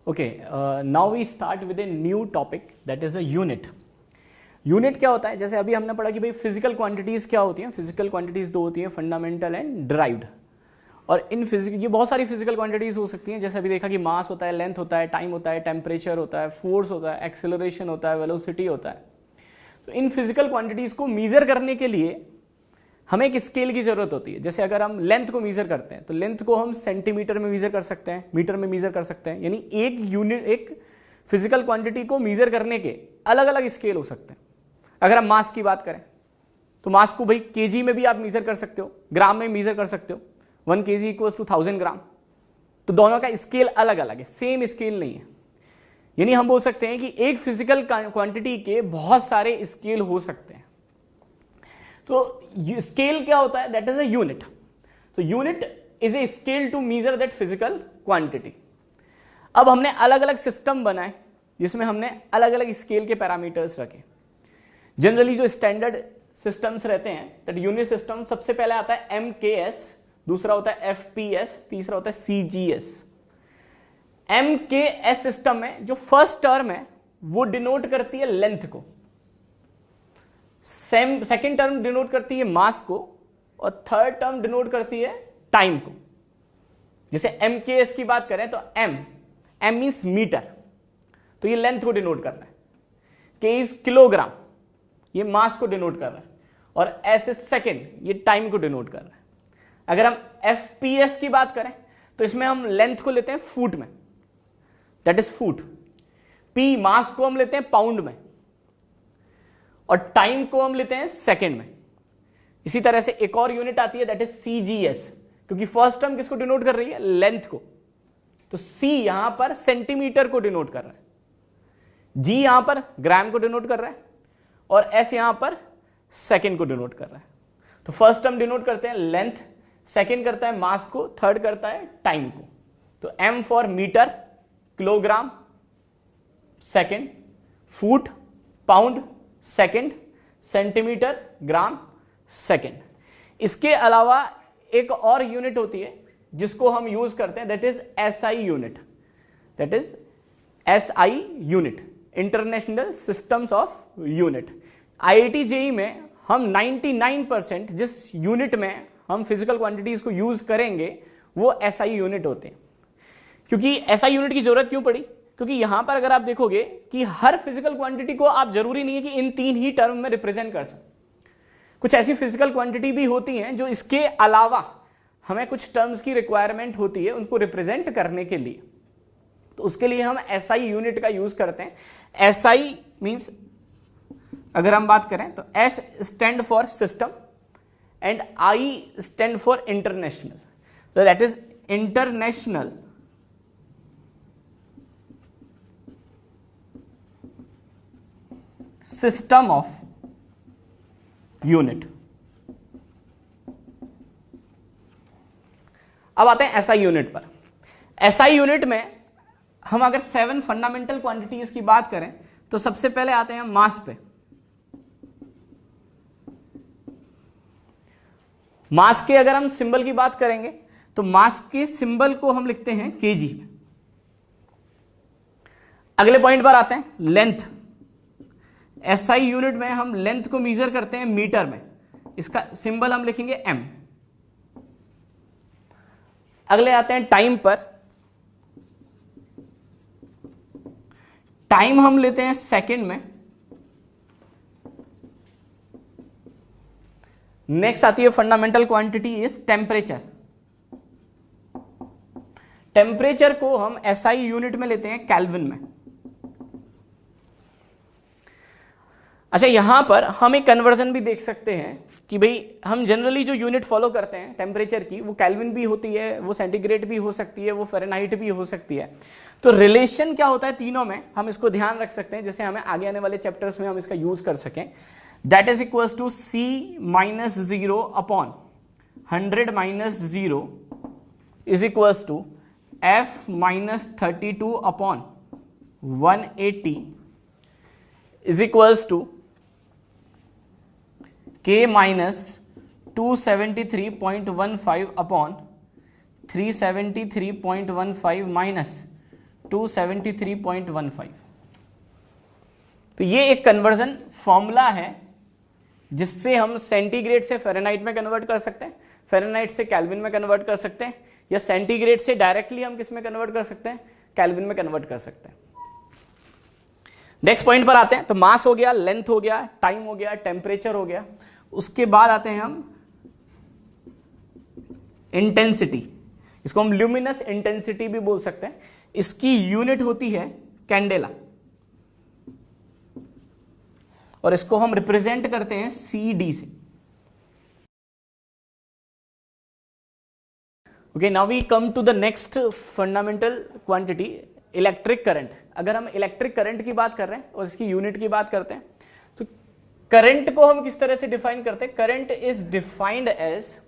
Okay, now we start with a new topic that is a unit. Unit क्या होता है? जैसे अभी हमने पढ़ा कि भाई फिजिकल क्वांटिटीज क्या होती हैं। फिजिकल क्वांटिटीज दो होती हैं, फंडामेंटल एंड डिराइव्ड। और इन फिजिकल ये बहुत सारी फिजिकल क्वांटिटीज हो सकती हैं। जैसे अभी देखा कि मास होता है, लेंथ होता है, टाइम होता है, टेम्परेचर होता है, फोर्स होता है, एक्सेलरेशन होता है, वेलोसिटी होता है। तो इन फिजिकल क्वांटिटीज को मीजर करने के लिए हमें एक स्केल की जरूरत होती है। जैसे अगर हम लेंथ को मीजर करते हैं तो लेंथ को हम सेंटीमीटर में मीजर कर सकते हैं, मीटर में मीजर कर सकते हैं। यानी एक यूनिट, एक फिजिकल क्वांटिटी को मीजर करने के अलग अलग स्केल हो सकते हैं। अगर हम मास की बात करें तो मास को भाई केजी में भी आप मीजर कर सकते हो, ग्राम में मीजर कर सकते हो। 1 kg इक्वल्स टू 1000 ग्राम। तो दोनों का स्केल अलग अलग है, सेम स्केल नहीं है। यानी हम बोल सकते हैं कि एक फिजिकल क्वांटिटी के बहुत सारे स्केल हो सकते हैं। तो स्केल क्या होता है? That is a unit. तो unit is a scale to measure that physical quantity. अब हमने अलग अलग सिस्टम बनाए जिसमें हमने अलग अलग स्केल के पैरामीटर्स रखे। जनरली जो स्टैंडर्ड सिस्टम्स रहते हैं, दैट यूनिट सिस्टम, सबसे पहले आता है MKS, दूसरा होता है FPS, तीसरा होता है CGS। MKS सिस्टम में जो फर्स्ट टर्म है वो डिनोट करती है लेंथ को, सेकेंड टर्म डिनोट करती है मास को, और थर्ड टर्म डिनोट करती है टाइम को। जैसे MKS की बात करें तो M मींस मीटर, तो ये लेंथ को डिनोट कर रहा है। K इज किलोग्राम, ये मास को डिनोट कर रहा है। और S इज सेकेंड, ये टाइम को डिनोट कर रहा है। अगर हम FPS की बात करें तो इसमें हम लेंथ को लेते हैं फुट में, दैट इज फुट। P मास को हम लेते हैं पाउंड में, और टाइम को हम लेते हैं सेकंड में। इसी तरह से एक और यूनिट आती है दैट इज CGS, क्योंकि फर्स्ट टर्म किसको डिनोट कर रही है? लेंथ को। तो C यहां पर सेंटीमीटर को डिनोट कर रहा है, G यहां पर ग्राम को डिनोट कर रहा है, और S यहां पर सेकंड को डिनोट कर रहा है। तो फर्स्ट टर्म डिनोट करते हैं लेंथ, सेकंड करता है मास को, थर्ड करता है टाइम को। तो M for metre, kilogram, second, foot, pound, second, centimetre, gram, second. इसके अलावा एक और यूनिट होती है जिसको हम यूज करते हैं, that is SI unit. That is SI unit, international systems of unit. IIT JEE में हम 99% जिस यूनिट में हम फिजिकल क्वांटिटीज को यूज करेंगे वो SI यूनिट होते हैं। क्योंकि SI यूनिट की जरूरत क्यों पड़ी? क्योंकि यहां पर अगर आप देखोगे कि हर फिजिकल क्वांटिटी को आप जरूरी नहीं है कि इन 3 ही टर्म में रिप्रेजेंट कर सकें। कुछ ऐसी फिजिकल क्वांटिटी भी होती हैं जो इसके अलावा हमें कुछ टर्म्स की रिक्वायरमेंट होती है उनको रिप्रेजेंट करने के लिए। तो उसके लिए हम SI यूनिट का यूज करते हैं। SI मींस, अगर हम बात करें तो S stand for system and I stand for international. तो that is international system of unit. अब आते हैं SI यूनिट पर। SI यूनिट में हम अगर 7 फंडामेंटल क्वांटिटीज की बात करें तो सबसे पहले आते हैं मास पे। मास के अगर हम सिंबल की बात करेंगे तो मास के सिंबल को हम लिखते हैं kg में। अगले पॉइंट पर आते हैं लेंथ। SI यूनिट में हम लेंथ को मीजर करते हैं मीटर में, इसका सिंबल हम लिखेंगे m। अगले आते हैं टाइम पर। टाइम हम लेते हैं सेकंड में। नेक्स्ट आती है fundamental quantity is temperature. Temperature को हम SI यूनिट में लेते हैं केल्विन में। अच्छा, यहां पर हम एक कन्वर्जन भी देख सकते हैं कि भाई हम जनरली जो यूनिट फॉलो करते हैं टेम्परेचर की, वो केल्विन भी होती है, वो सेंटीग्रेड भी हो सकती है, वो फ़ारेनहाइट भी हो सकती है। तो रिलेशन क्या होता है तीनों में, हम इसको ध्यान रख सकते हैं, जैसे हमें आगे आने वाले चैप्टर्स में हम इसका यूज कर सकें। That is equals to C minus 0 upon 100 minus 0 is equals to F minus 32 upon 180 is equals to K minus 273.15 upon 373.15 minus 273.15। तो ये एक कन्वर्जन फॉर्मूला है जिससे हम सेंटीग्रेड से फ़ारेनहाइट में कन्वर्ट कर सकते हैं, फ़ारेनहाइट से केल्विन में कन्वर्ट कर सकते हैं, या सेंटीग्रेड से डायरेक्टली हम किस में कन्वर्ट कर सकते हैं, केल्विन में कन्वर्ट कर सकते हैं। नेक्स्ट पॉइंट पर आते हैं। तो मास हो गया, लेंथ हो गया, टाइम हो गया, टेम्परेचर हो गया। उसके बाद आते हैं हम इंटेंसिटी। इसको हम ल्यूमिनस इंटेंसिटी भी बोल सकते हैं। इसकी यूनिट होती है कैंडेला और इसको हम रिप्रेजेंट करते हैं CD से। Okay, now we come to the next fundamental quantity, electric current. अगर हम इलेक्ट्रिक करंट की बात कर रहे हैं और इसकी यूनिट की बात करते हैं, तो करंट को हम किस तरह से डिफाइन करते हैं? Current is defined as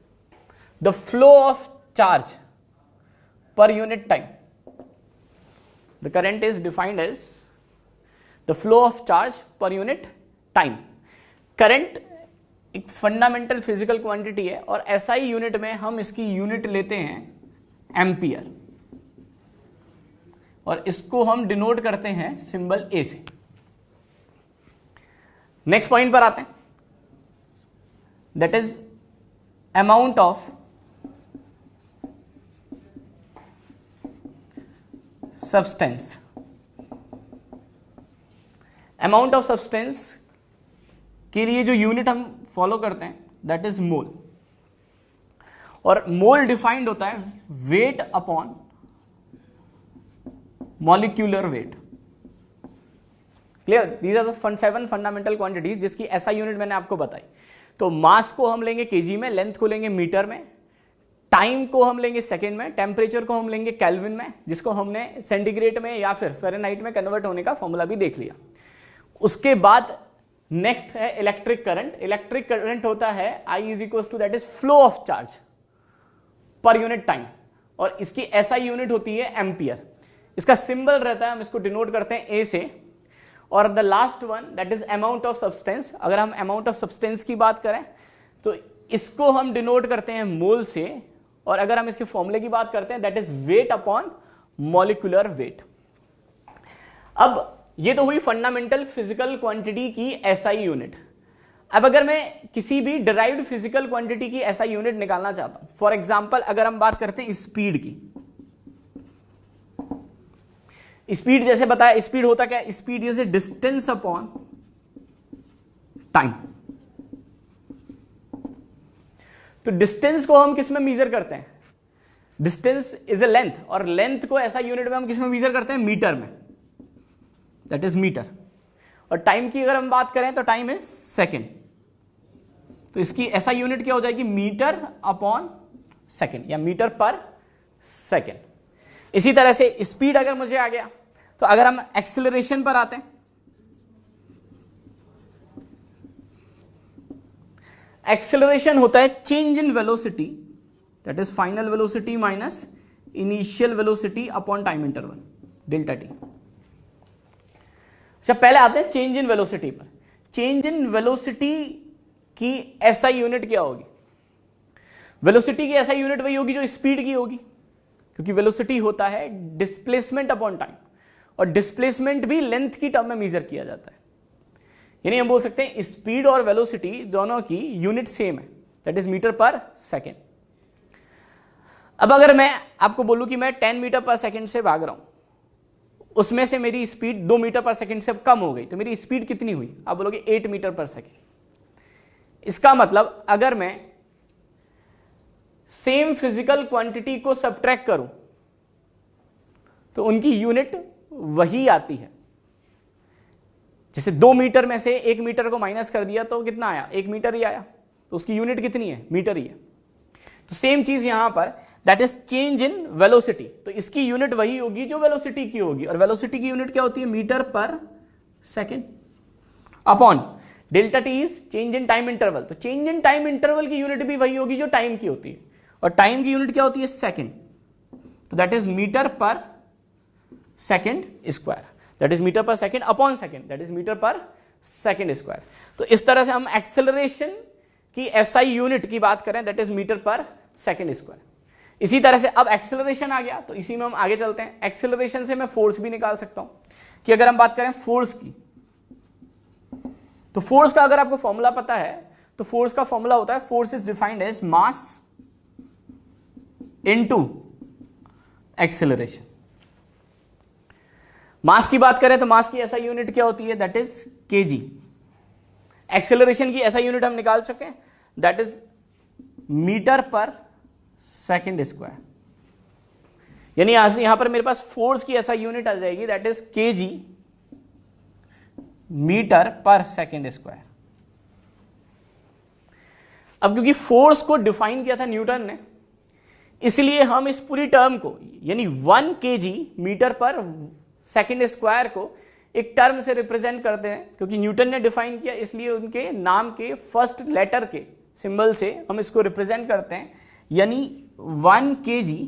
the flow of charge per unit time. The current is defined as the flow of charge per unit time. Current एक फंडामेंटल फिजिकल क्वांटिटी है और SI यूनिट में हम इसकी यूनिट लेते हैं एम्पियर और इसको हम डिनोट करते हैं सिंबल A से। नेक्स्ट पॉइंट पर आते हैं, that is amount of substance. Amount of substance के लिए जो यूनिट हम फॉलो करते हैं दैट इज मोल, और मोल डिफाइंड होता है weight upon molecular weight. Clear? These are the 7 fundamental quantities जिसकी SI यूनिट मैंने आपको बताई। तो मास को हम लेंगे केजी में, लेंथ को लेंगे मीटर में, टाइम को हम लेंगे सेकेंड में, टेम्परेचर को हम लेंगे केल्विन में, जिसको हमने सेंटीग्रेड में या फिर फ़ारेनहाइट में कन्वर्ट होने का फॉर्मूला भी देख लिया। उसके बाद नेक्स्ट है इलेक्ट्रिक करंट। इलेक्ट्रिक करंट होता है I is equal to that is flow of charge per unit time, और इसकी SI यूनिट होती है एम्पियर। इसका सिंबल रहता है, हम इसको डिनोट करते हैं A से। और the last one that is amount of substance. अगर हम अमाउंट ऑफ सब्सटेंस की बात करें तो इसको हम डिनोट करते हैं मोल से, और अगर हम इसके फॉर्मूले की बात करते हैं that is wait upon molecular wait. अब ये तो हुई फंडामेंटल फिजिकल क्वांटिटी की SI यूनिट। अब अगर मैं किसी भी डिराइव्ड फिजिकल क्वांटिटी की SI यूनिट निकालना चाहता हूं, फॉर एग्जांपल अगर हम बात करते हैं स्पीड की, स्पीड जैसे बताया, स्पीड होता क्या? Speed is a distance upon time. तो डिस्टेंस को हम किस में मेजर करते हैं? डिस्टेंस इज ए लेंथ, और लेंथ को SI यूनिट में हम किस में मेजर करते हैं? मीटर में, दैट इज मीटर। और टाइम की अगर हम बात करें तो टाइम इज सेकेंड। तो इसकी SI यूनिट क्या हो जाएगी? मीटर अपॉन सेकेंड या मीटर पर सेकेंड। इसी तरह से स्पीड अगर मुझे आ गया, तो अगर हम एक्सेलरेशन पर आते हैं, एक्सेलरेशन होता है change in velocity, that is final velocity minus initial velocity upon time interval, delta T. अच्छा, पहले आते हैं चेंज इन वेलोसिटी पर। चेंज इन वेलोसिटी की SI यूनिट क्या होगी? वेलोसिटी की SI यूनिट वही होगी जो स्पीड की होगी, क्योंकि वेलोसिटी होता है डिस्प्लेसमेंट अपॉन टाइम, और डिस्प्लेसमेंट भी लेंथ की टर्म में मेजर किया जाता है। यानी हम बोल सकते हैं स्पीड और वेलोसिटी दोनों की यूनिट सेम है, that is metre per second. अब अगर मैं आपको बोलूं कि मैं 10 मीटर पर सेकेंड से भाग रहा हूं, उसमें से मेरी स्पीड 2 मीटर पर सेकेंड से कम हो गई, तो मेरी स्पीड कितनी हुई? आप बोलोगे 8 मीटर पर सेकेंड। इसका मतलब अगर मैं सेम फिजिकल क्वांटिटी को सब्ट्रैक्ट करूं तो उनकी यूनिट वही आती है। जैसे 2 मीटर में से 1 मीटर को माइनस कर दिया तो कितना आया? 1 मीटर ही आया, तो उसकी यूनिट कितनी है? मीटर ही है। तो सेम चीज यहां पर, that is change in velocity. तो इसकी यूनिट वही होगी जो वेलोसिटी की होगी, और वेलोसिटी की यूनिट क्या होती है? Metre per second upon delta T is change in time interval. तो चेंज इन टाइम इंटरवल की यूनिट भी वही होगी जो टाइम की होती है, और टाइम की यूनिट क्या होती है? सेकेंड। तो that is metre per second square, that is metre per second upon second, that is metre per second square. तो इस तरह से हम एक्सेलरेशन की SI यूनिट की बात करें that is metre per second square. इसी तरह से अब एक्सेलरेशन आ गया, तो इसी में हम आगे चलते हैं। एक्सेलरेशन से मैं फोर्स भी निकाल सकता हूं कि अगर हम बात करें फोर्स की, तो फोर्स का अगर आपको फॉर्मूला पता है तो फोर्स का फॉर्मूला होता है force is defined as mass into acceleration. Mass की बात करें तो मास की ऐसा यूनिट क्या होती है, दैट इज केजी। एक्सेलरेशन की ऐसा यूनिट हम निकाल चुके हैं, that is metre per second square. यानी यहां पर मेरे पास फोर्स की ऐसा यूनिट आ जाएगी, that is KG metre per second square. अब क्योंकि फोर्स को डिफाइन किया था न्यूटन ने, इसलिए हम इस पूरी टर्म को यानी 1 kg metre per second square को एक टर्म से रिप्रेजेंट करते हैं, क्योंकि न्यूटन ने डिफाइन किया, इसलिए उनके नाम के फर्स्ट लेटर के सिंबल से हम इसको रिप्रेजेंट करते हैं। यानी 1 kg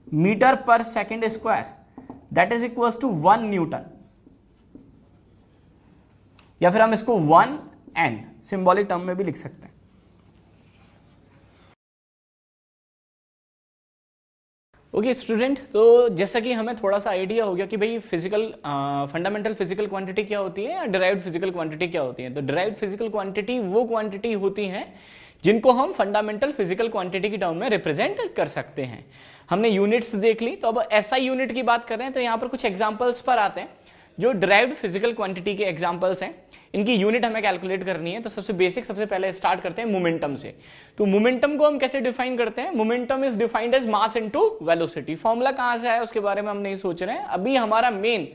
metre per second square that is equal to 1 newton, या फिर हम इसको 1 एंड सिंबॉलिक टर्म में भी लिख सकते हैं। ओके स्टूडेंट, तो जैसा कि हमें थोड़ा सा आइडिया हो गया कि भाई फिजिकल फंडामेंटल फिजिकल क्वांटिटी क्या होती है या डिराइव्ड फिजिकल क्वांटिटी क्या होती है। तो डिराइव्ड फिजिकल क्वांटिटी वो क्वांटिटी होती है जिनको हम फंडामेंटल फिजिकल क्वांटिटी की टर्म में रिप्रेजेंट कर सकते हैं। हमने यूनिट्स देख ली, तो अब ऐसा यूनिट की बात कर रहे हैं, तो यहां पर कुछ एग्जांपल्स पर आते हैं जो डिराइव्ड फिजिकल क्वांटिटी के एग्जांपल्स हैं। इनकी यूनिट हमें कैलकुलेट करनी है, तो सबसे बेसिक सबसे पहले स्टार्ट करते हैं मोमेंटम से। तो मोमेंटम को हम कैसे डिफाइन करते हैं, momentum is defined as mass into velocity. Formula कहां से आया उसके बारे में हम नहीं सोच रहे हैं, अभी हमारा मेन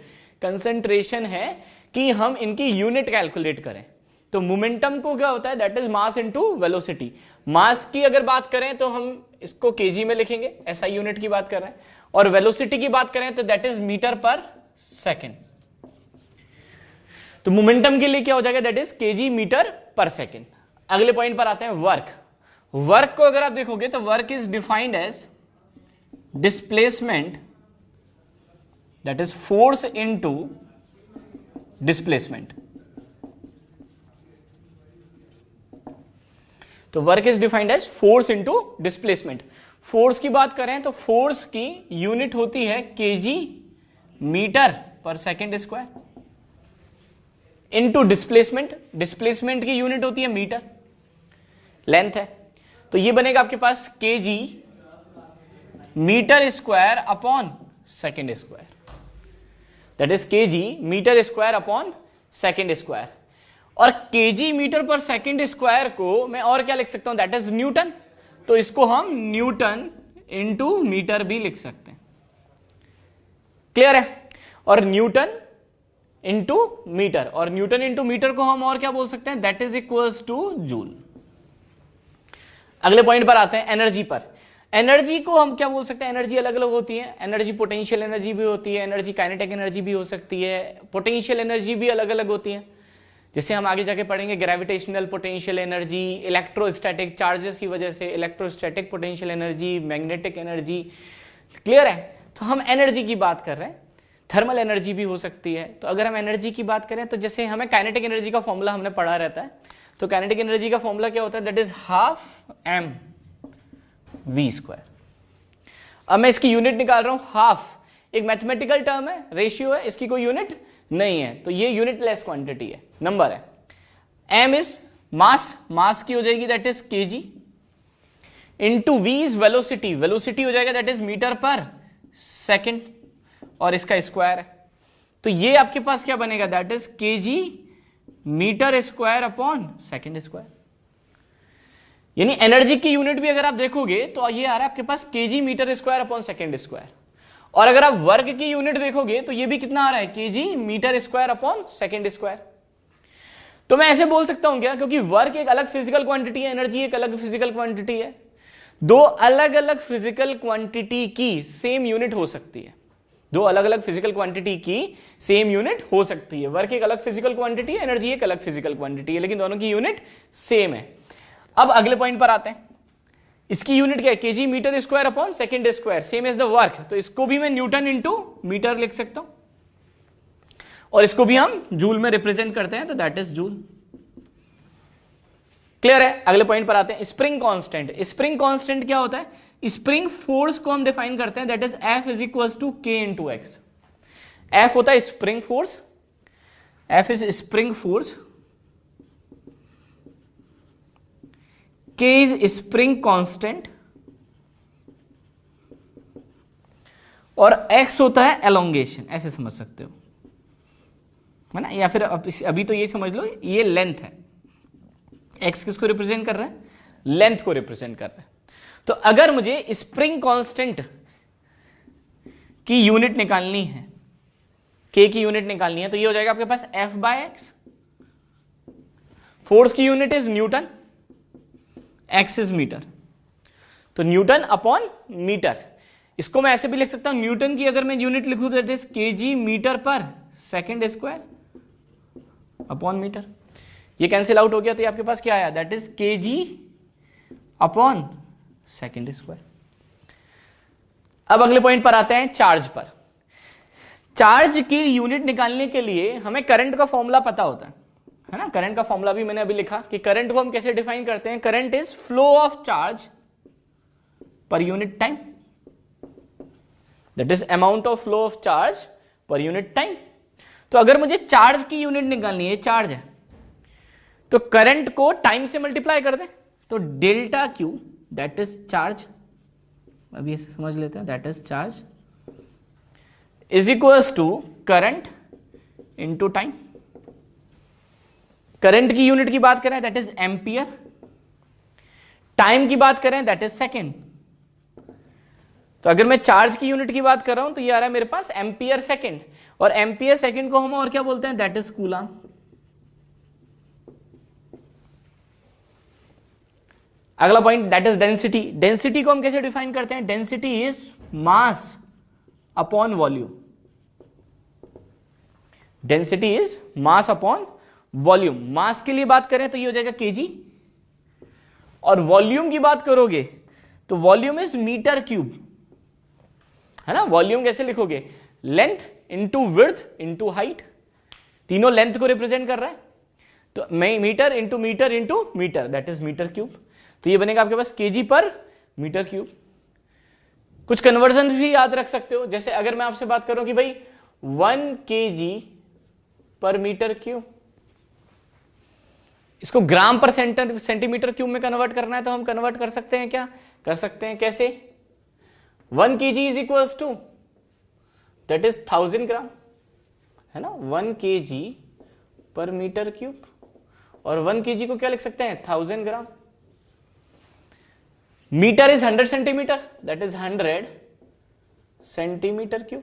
कंसंट्रेशन है कि हम इनकी यूनिट कैलकुलेट करें। तो मोमेंटम को क्या होता है, that is mass into velocity. Mass की अगर बात करें तो हम इसको केजी में लिखेंगे, ऐसा यूनिट की बात कर रहे हैं, और वेलोसिटी की बात करें तो that is metre per second. तो मोमेंटम के लिए क्या हो जाएगा, that is KG metre per second. अगले पॉइंट पर आते हैं वर्क। वर्क को अगर आप देखोगे तो work is defined as displacement, that is force into displacement. तो work is defined as force into displacement. Force की बात करें तो फोर्स की यूनिट होती है KG metre per second square into displacement. Displacement की यूनिट होती है मीटर, लेंथ है, तो ये बनेगा आपके पास KG metre square upon second square, that is KG metre square upon second square. और KG metre per second square को मैं और क्या लिख सकता हूं, दैट इज न्यूटन। तो इसको हम न्यूटन इंटू मीटर भी लिख सकते हैं। क्लियर है? और न्यूटन इंटू मीटर, और न्यूटन इंटू मीटर को हम और क्या बोल सकते हैं, that is equals two joule. अगले पॉइंट पर आते हैं एनर्जी पर। एनर्जी को हम क्या बोल सकते हैं, एनर्जी अलग अलग होती है। एनर्जी पोटेंशियल एनर्जी भी होती है, एनर्जी काइनेटिक एनर्जी भी हो सकती है, पोटेंशियल एनर्जी भी अलग अलग होती है। जिसे हम आगे जाके पढ़ेंगे, gravitational potential energy, electrostatic charges की वजह से electrostatic potential energy, magnetic energy. Clear है? तो हम एनर्जी की बात कर रहे हैं। थर्मल एनर्जी भी हो सकती है। तो अगर हम एनर्जी की बात करें तो जैसे हमें काइनेटिक एनर्जी का फॉर्मूला हमने पढ़ा रहता है, तो काइनेटिक एनर्जी का फॉर्मूला क्या होता है, that is half M V square. अब मैं इसकी यूनिट निकाल रहा हूं, हाफ एक मैथमेटिकल टर्म है, रेशियो है, इसकी कोई यूनिट नहीं है, तो ये यूनिटलेस क्वांटिटी है, नंबर है। एम इज मास, मास की हो जाएगी that is KG, into V is velocity, velocity हो जाएगा that is metre per second, और इसका स्क्वायर है। तो ये आपके पास क्या बनेगा, that is KG metre square upon second square. यानी एनर्जी की यूनिट भी अगर आप देखोगे तो ये आ रहा है आपके पास KG metre square upon second square. और अगर आप वर्क की यूनिट देखोगे तो ये भी कितना आ रहा है, KG metre square upon second square. तो मैं ऐसे बोल सकता हूं क्या, क्योंकि वर्क एक अलग फिजिकल क्वांटिटी है, एनर्जी एक अलग फिजिकल क्वांटिटी है, दो अलग अलग फिजिकल क्वांटिटी की सेम यूनिट हो सकती है। दो अलग अलग फिजिकल क्वांटिटी की सेम यूनिट हो सकती है। वर्क एक अलग फिजिकल क्वांटिटी है, एनर्जी एक अलग फिजिकल क्वांटिटी है, लेकिन दोनों की यूनिट सेम है। अब अगले पॉइंट पर आते हैं, इसकी यूनिट क्या है, KG metre square upon second square, same as the work. तो इसको भी मैं न्यूटन इंटू मीटर लिख सकता हूं, और इसको भी हम जूल में रिप्रेजेंट करते हैं, तो दैट इज जूल। क्लियर है? अगले पॉइंट पर आते हैं, स्प्रिंग कांस्टेंट। स्प्रिंग कांस्टेंट क्या होता है, स्प्रिंग फोर्स को हम डिफाइन करते हैं, that is F is equal to K into X. F होता है spring force, F is spring force, K is spring constant, और एक्स होता है एलोंगेशन, ऐसे समझ सकते हो, है ना। या फिर अभी तो ये समझ लो ये लेंथ है, एक्स किसको रिप्रेजेंट कर रहा है, लेंथ को रिप्रेजेंट कर रहा है। तो अगर मुझे स्प्रिंग कांस्टेंट की यूनिट निकालनी है, के की यूनिट निकालनी है, तो ये हो जाएगा आपके पास एफ बाय एक्स। फोर्स की unit is newton, X is metre, तो न्यूटन अपॉन मीटर। इसको मैं ऐसे भी लिख सकता हूं, न्यूटन की अगर मैं यूनिट लिखूं that is KG metre per second square upon metre. ये कैंसिल आउट हो गया, तो ये आपके पास क्या आया, that is KG upon second square. अब अगले पॉइंट पर आते हैं, चार्ज पर। चार्ज की यूनिट निकालने के लिए हमें करंट का फॉर्मूला पता होता है ना। करंट का फॉर्मूला भी मैंने अभी लिखा कि करंट को हम कैसे डिफाइन करते हैं, current is flow of charge per unit time, that is amount of flow of charge per unit time. तो अगर मुझे चार्ज की यूनिट निकालनी है, चार्ज है, तो करंट को टाइम से मल्टीप्लाई कर दें, तो delta Q that is charge, अभी ऐसे समझ लेते हैं, that is charge is equals to current into time. Current की यूनिट की बात करें दैट इज एम्पियर, टाइम की बात करें दैट इज सेकेंड। तो अगर मैं चार्ज की यूनिट की बात कर रहा हूं तो ये आ रहा है मेरे पास एम्पियर सेकेंड, और एम्पियर सेकेंड को हम और क्या बोलते हैं, दैट इज कूलम। अगला point that is density. Density को हम कैसे डिफाइन करते हैं, density is mass upon volume, density is mass upon volume. Mass के लिए बात करें तो ये हो जाएगा केजी, और वॉल्यूम की बात करोगे तो वॉल्यूम इज मीटर क्यूब, है ना। वॉल्यूम कैसे लिखोगे, length into width into height, तीनों लेंथ को रिप्रेजेंट कर रहा है, तो metre into metre into metre that is metre cube. तो ये बनेगा आपके पास केजी पर मीटर क्यूब। कुछ कन्वर्जन भी याद रख सकते हो, जैसे अगर मैं आपसे बात करूं कि भाई 1 केजी पर मीटर क्यूब, इसको ग्राम पर सेंटीमीटर क्यूब में कन्वर्ट करना है, तो हम कन्वर्ट कर सकते हैं, क्या कर सकते हैं, कैसे, 1 KG is equals to that is 1000 gram, है ना। 1 केजी पर मीटर क्यूब, और 1 केजी को क्या लिख सकते हैं, 1000 gram. Metre is 100 centimetre, that is 100 centimetre cube.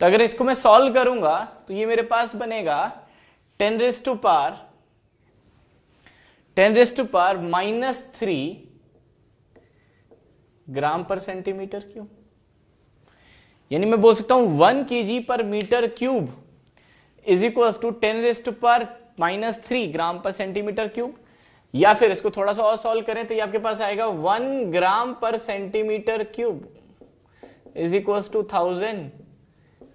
तो अगर इसको मैं सॉल्व करूंगा तो ये मेरे पास बनेगा 10 raise to power -3 gram per centimetre cube. यानी मैं बोल सकता हूं 1 KG per metre cube is equal to 10 raise to power -3 gram per centimetre cube. या फिर इसको थोड़ा सा और सॉल्व करें तो ये आपके पास आएगा 1 gram per centimetre cube is equal to 1000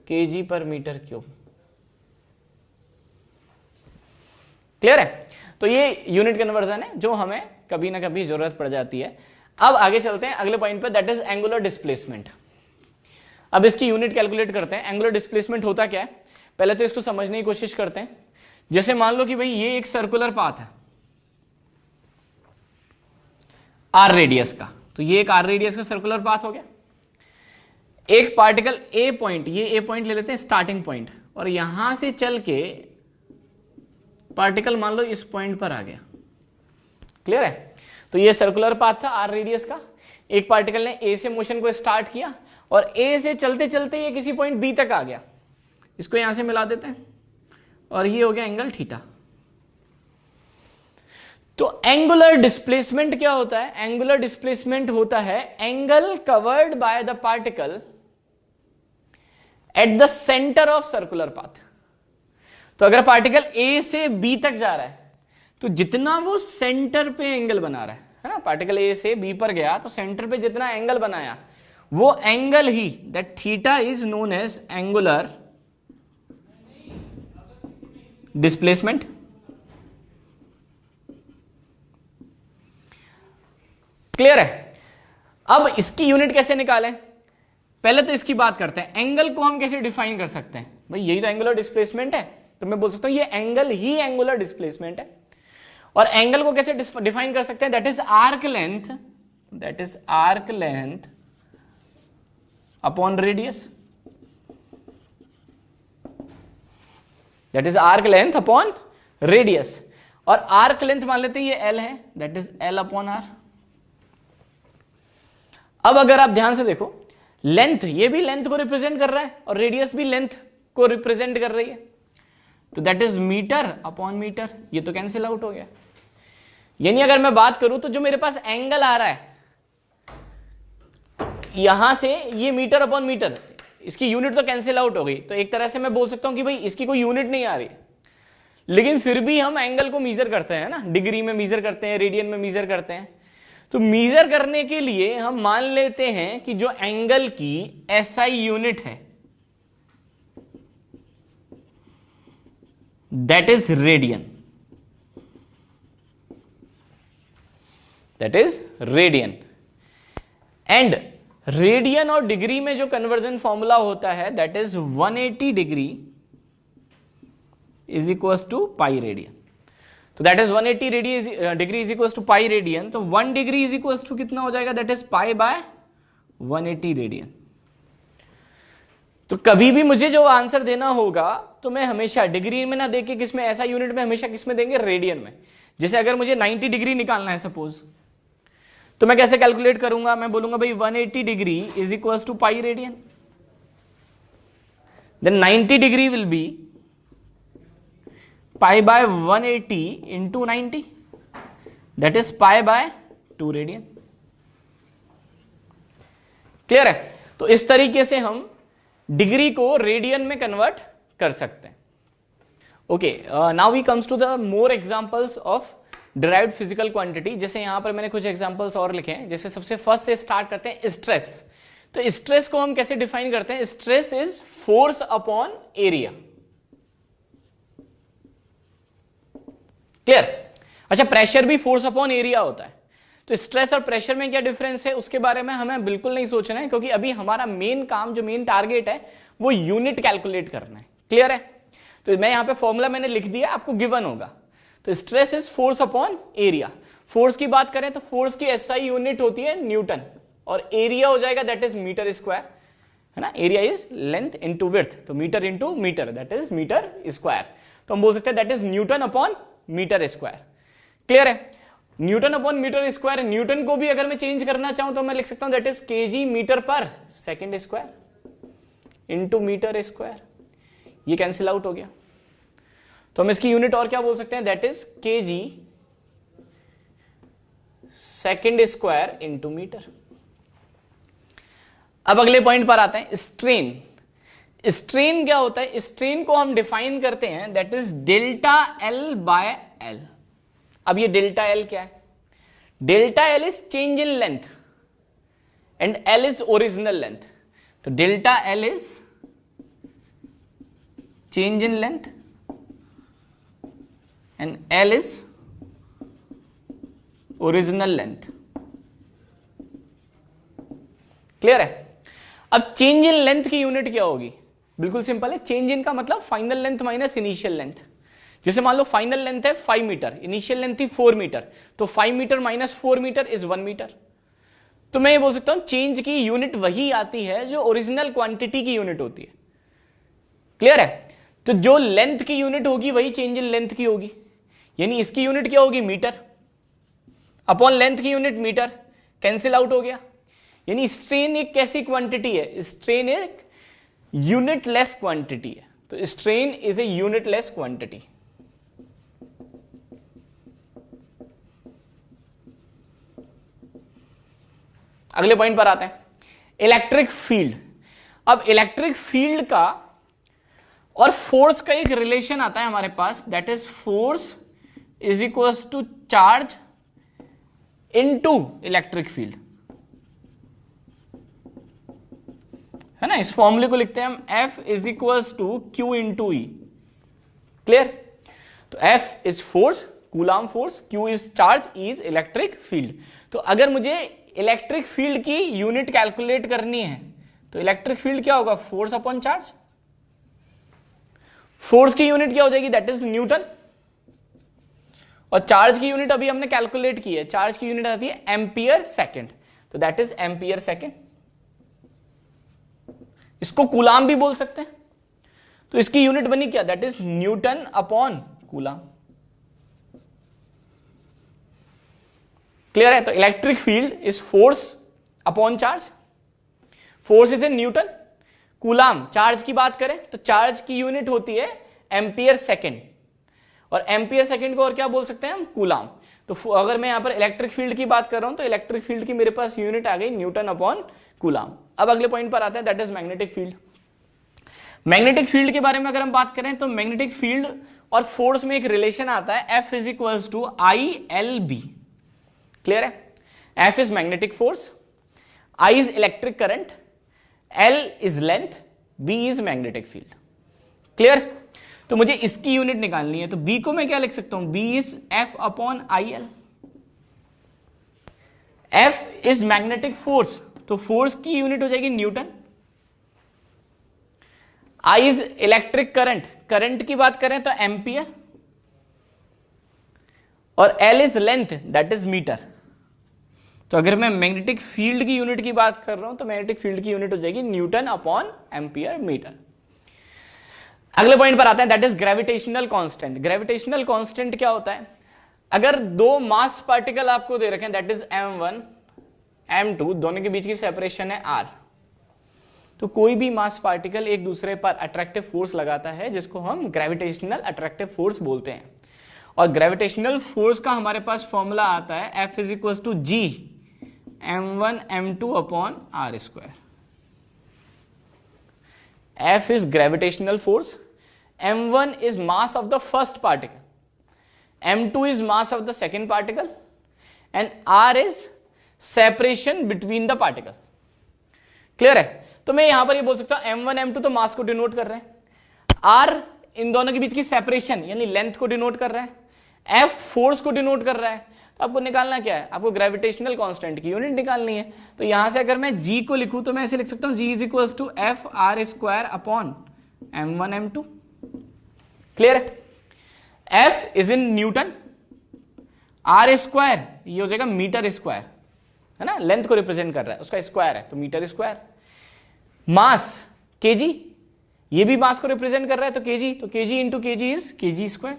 KG per metre cube. Clear है। तो ये यूनिट कन्वर्जन है जो हमें कभी ना कभी जरूरत पड़ जाती है। अब आगे चलते हैं अगले पॉइंट पे, दैट इज एंगुलर डिस्प्लेसमेंट। अब इसकी यूनिट कैलकुलेट करते हैं। एंगुलर डिस्प्लेसमेंट होता क्या है, पहले तो इसको समझने की कोशिश करते हैं। जैसे मान लो कि भाई ये एक सर्कुलर पाथ है आर रेडियस का, तो ये एक आर रेडियस का सर्कुलर पाथ हो गया। एक पार्टिकल ए पॉइंट, ये ए पॉइंट ले लेते हैं स्टार्टिंग पॉइंट, और यहां से चल के पार्टिकल मान लो इस पॉइंट पर आ गया। क्लियर है। तो ये सर्कुलर पाथ था आर रेडियस का। एक पार्टिकल ने ए से मोशन को स्टार्ट किया और ए से चलते चलते ये किसी पॉइंट बी तक आ गया। इसको यहां से मिला देते हैं और ये हो गया एंगल थीटा। तो एंगुलर डिस्प्लेसमेंट क्या होता है, एंगुलर डिस्प्लेसमेंट होता है angle covered by the particle at the centre of circular path. तो अगर पार्टिकल ए से बी तक जा रहा है तो जितना वो सेंटर पे एंगल बना रहा है ना, पार्टिकल ए से बी पर गया तो सेंटर पे जितना एंगल बनाया वो एंगल ही, that theta is known as angular displacement. Clear है। अब इसकी यूनिट कैसे निकालें? पहले तो इसकी बात करते हैं, एंगल को हम कैसे डिफाइन कर सकते हैं? भाई यही तो एंगुलर डिस्प्लेसमेंट है, तो मैं बोल सकता हूं ये एंगल ही एंगुलर डिस्प्लेसमेंट है। और एंगल को कैसे डिफाइन कर सकते हैं? That is arc length upon radius, that is arc length upon radius. और आर्क लेंथ मान लेते हैं ये एल है, that is L upon R. अब अगर आप ध्यान से देखो, लेंथ, ये भी लेंथ को रिप्रेजेंट कर रहा है और रेडियस भी लेंथ को रिप्रेजेंट कर रही है, तो that is metre upon metre. ये तो कैंसिल आउट हो गया। यानी अगर मैं बात करूं तो जो मेरे पास एंगल आ रहा है यहां से, ये मीटर अपॉन मीटर, इसकी यूनिट तो कैंसिल आउट हो गई। तो एक तरह से मैं बोल सकता हूं कि भाई इसकी कोई यूनिट नहीं आ रही है, लेकिन फिर भी हम एंगल को मीजर करते हैं ना, डिग्री में मीजर करते हैं, रेडियन में मीजर करते हैं। तो मीजर करने के लिए हम मान लेते हैं कि जो एंगल की एसआई यूनिट है that is radian, and radian और डिग्री में जो कन्वर्जन फॉर्मूला होता है that is 180 degree is equal to pi radian. तो that is 180 degree is equal to pi radian. तो 1 डिग्री इज इक्वल टू कितना हो जाएगा? That is pi by 180 radian. तो कभी भी मुझे जो आंसर देना होगा तो मैं हमेशा डिग्री में ना देके किसमें, ऐसा यूनिट में हमेशा किसमें देंगे? रेडियन में। जैसे अगर मुझे 90 डिग्री निकालना है सपोज, तो मैं कैसे कैलकुलेट करूंगा? मैं बोलूंगा भाई 180 degree is equal to pi radian, then 90 degree will be pi by 180 into 90, that is pi by 2 radian. Clear है? तो इस तरीके से हम डिग्री को रेडियन में कन्वर्ट कर सकते हैं। Okay, now we comes to the more examples of derived physical quantity. जैसे यहां पर मैंने कुछ एग्जांपल्स और लिखे हैं। जैसे सबसे फर्स्ट से स्टार्ट करते हैं, स्ट्रेस। तो स्ट्रेस को हम कैसे डिफाइन करते हैं? Stress is force upon area. Clear? अच्छा, प्रेशर भी फोर्स अपॉन एरिया होता है। तो स्ट्रेस और प्रेशर में क्या डिफरेंस है उसके बारे में हमें बिल्कुल नहीं सोचना है, क्योंकि अभी हमारा मेन काम, जो मेन टारगेट है, वो यूनिट कैलकुलेट करना है। क्लियर है? तो मैं यहां पे फॉर्मूला मैंने लिख दिया, आपको गिवन होगा। तो stress is force upon area. Force की बात करें तो फोर्स की एसआई यूनिट होती है न्यूटन, और एरिया हो जाएगा दैट इज मीटर स्क्वायर, है ना। Area is length into width, तो metre into metre that is metre square. तो हम बोल सकते हैं that is newton upon metre square. Clear है? Newton upon metre square. Newton को भी अगर मैं चेंज करना चाहूं तो मैं लिख सकता हूं that is KG metre per second square into metre square. ये कैंसिल आउट हो गया। तो हम इसकी यूनिट और क्या बोल सकते हैं? That is KG second square into metre. अब अगले पॉइंट पर आते हैं, स्ट्रेन। स्ट्रेन क्या होता है? स्ट्रेन को हम डिफाइन करते हैं that is delta L by L. अब ये डेल्टा एल क्या है? Delta L is change in length and L is original length. तो delta L is change in length and L is original length. Clear है? अब change in length की unit क्या होगी? बिल्कुल सिंपल है। चेंज इन का मतलब final length minus initial length. जैसे मान लो फाइनल लेंथ है 5 मीटर, इनिशियल लेंथ थी 4 मीटर, तो 5 metre minus 4 metre is 1 metre. तो मैं ये बोल सकता हूं चेंज की यूनिट वही आती है जो ओरिजिनल क्वांटिटी की यूनिट होती है। क्लियर है? तो जो लेंथ की यूनिट होगी वही चेंज इन लेंथ की होगी। यानी इसकी यूनिट क्या होगी? मीटर अपॉन लेंथ की यूनिट मीटर, कैंसिल आउट हो गया। यानी स्ट्रेन एक कैसी क्वांटिटी है? स्ट्रेन एक यूनिटलेस क्वांटिटी है। तो strain is a unitless quantity. अगले पॉइंट पर आते हैं, इलेक्ट्रिक फील्ड। अब इलेक्ट्रिक फील्ड का और फोर्स का एक रिलेशन आता है हमारे पास, that is force is equal to charge into electric field, है ना। इस फॉर्मूले को लिखते हैं हम F is equal to Q into E. Clear? तो F is force, coulomb force, Q is charge, E is electric field. तो अगर मुझे इलेक्ट्रिक फील्ड की यूनिट कैलकुलेट करनी है तो इलेक्ट्रिक फील्ड क्या होगा, फोर्स अपॉन चार्ज। फोर्स की यूनिट क्या हो जाएगी, दैट इज न्यूटन, और चार्ज की यूनिट अभी हमने कैलकुलेट की है, चार्ज की यूनिट आती है एम्पियर सेकेंड, तो दैट इज एम्पियर सेकेंड। इसको कूलाम भी बोल सकते हैं, तो इसकी यूनिट बनी क्या, that is newton upon coulomb. Clear है। तो electric field is force upon charge, force is in Newton, coulomb charge की बात करें तो चार्ज की यूनिट होती है एम्पियर सेकेंड, और एम्पियर सेकेंड को और क्या बोल सकते हैं हम, कूलाम। तो अगर मैं यहां पर इलेक्ट्रिक फील्ड की बात कर रहा हूं तो इलेक्ट्रिक फील्ड की मेरे पास यूनिट आ गई न्यूटन अपॉन कूलाम। अब अगले पॉइंट पर आते हैं, that is magnetic field. Magnetic field के बारे में अगर हम बात करें तो मैग्नेटिक फील्ड और फोर्स में एक रिलेशन आता है, F is equals to ILB। Clear है। F is magnetic force, I is electric current, L is length, B is magnetic field. Clear. तो मुझे इसकी यूनिट निकालनी है, तो B को मैं क्या लिख सकता हूं, B is F upon IL। F is magnetic force, तो फोर्स की यूनिट हो जाएगी newton. I is electric current, current की बात करें तो एम्पियर, और L is length, that is metre. तो अगर मैं मैग्नेटिक फील्ड की यूनिट की बात कर रहा हूं तो मैग्नेटिक फील्ड की यूनिट हो जाएगी न्यूटन अपॉन एम्पियर मीटर। अगले पॉइंट पर आते हैं, that is gravitational constant. Gravitational constant क्या होता है, अगर दो मास पार्टिकल आपको दे रखे हैं, दैट इज M1 M2, दोनों के बीच की सेपरेशन है R, तो कोई भी मास पार्टिकल एक दूसरे पर अट्रैक्टिव फोर्स लगाता है जिसको हम ग्रेविटेशनल अट्रैक्टिव फोर्स बोलते हैं। और ग्रेविटेशनल फोर्स का हमारे पास फॉर्मूला आता है F is equal to G M1 M2 upon R square. F is gravitational force, M1 is mass of the first particle, M2 is mass of the second particle, and R is separation between the particle। Clear है। तो मैं यहां पर ये बोल सकता हूं M1 M2 तो मास को डिनोट कर रहे हैं, R इन दोनों के बीच की सेपरेशन यानी लेंथ को डिनोट कर रहा है, F फोर्स को डिनोट कर रहा है। तो आपको निकालना क्या है, आपको ग्रेविटेशनल कांस्टेंट की यूनिट निकालनी है। तो यहां से अगर मैं G को लिखूं तो मैं ऐसे लिख सकता हूं, G is equal to F R square upon M1 M2। Clear है। F is in newton, R square ये हो जाएगा मीटर स्क्वायर, है ना, लेंथ को रिप्रेजेंट कर रहा है, उसका स्क्वायर है तो मीटर स्क्वायर। मास kg, ये भी मास को रिप्रेजेंट कर रहा है तो kg, तो kg into kg is kg square.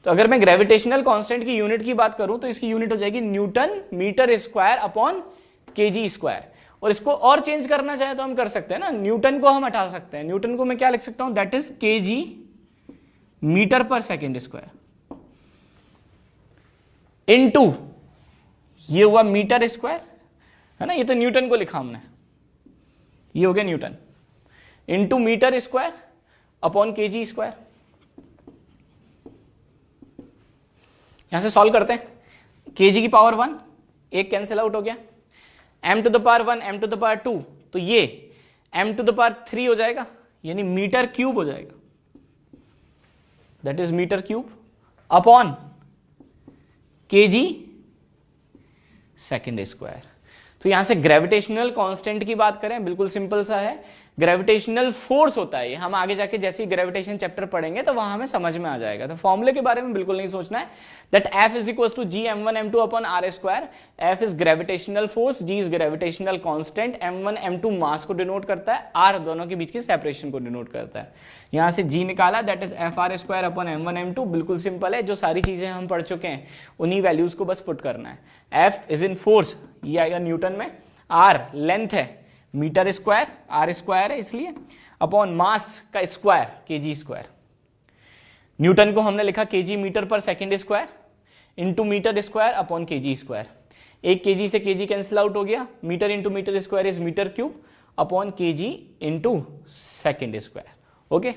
तो अगर मैं ग्रेविटेशनल कांस्टेंट की यूनिट की बात करूं तो इसकी यूनिट हो जाएगी newton metre square upon KG square. और इसको और चेंज करना चाहे तो हम कर सकते हैं ना, न्यूटन को हम हटा सकते हैं, न्यूटन को मैं क्या लिख सकता हूं, that is KG metre per second square into ये हुआ मीटर स्क्वायर, है ना, ये तो न्यूटन को लिखा हमने, ये हो गया newton into metre square upon KG square. यहां से सॉल्व करते हैं, kg की पावर 1 एक कैंसिल आउट हो गया, m to the power 1 m to the power 2, तो ये m टू द पावर 3 हो जाएगा यानी मीटर क्यूब हो जाएगा, that is metre cube upon kg second square. तो यहां से ग्रेविटेशनल कांस्टेंट की बात करें, बिल्कुल सिंपल सा है, ग्रेविटेशनल फोर्स होता है ये, हम आगे जाके जैसे ही ग्रेविटेशन चैप्टर पढ़ेंगे तो वहां हमें समझ में आ जाएगा। तो फॉर्मूले के बारे में बिल्कुल नहीं सोचना है, that F is equal to G M1 M2 upon R square. F is gravitational force, G is gravitational constant, M1 M2 mass को डिनोट करता है, R दोनों के बीच की सेपरेशन को डिनोट करता है। यहां से G निकाला, that is FR square upon M1 M2, बिल्कुल सिंपल है, जो सारी चीजें हम पढ़ चुके हैं उन्हीं वैल्यूज को बस पुट करना है। F इज इन फोर्स, ये आएगा न्यूटन में, R लेंथ है, मीटर स्क्वायर, R स्क्वायर है इसलिए, अपॉन मास का स्क्वायर केजी स्क्वायर। न्यूटन को हमने लिखा KG metre per second square into metre square upon KG square. एक केजी से केजी कैंसिल आउट हो गया, metre into metre square is metre cube upon KG into second square. Okay.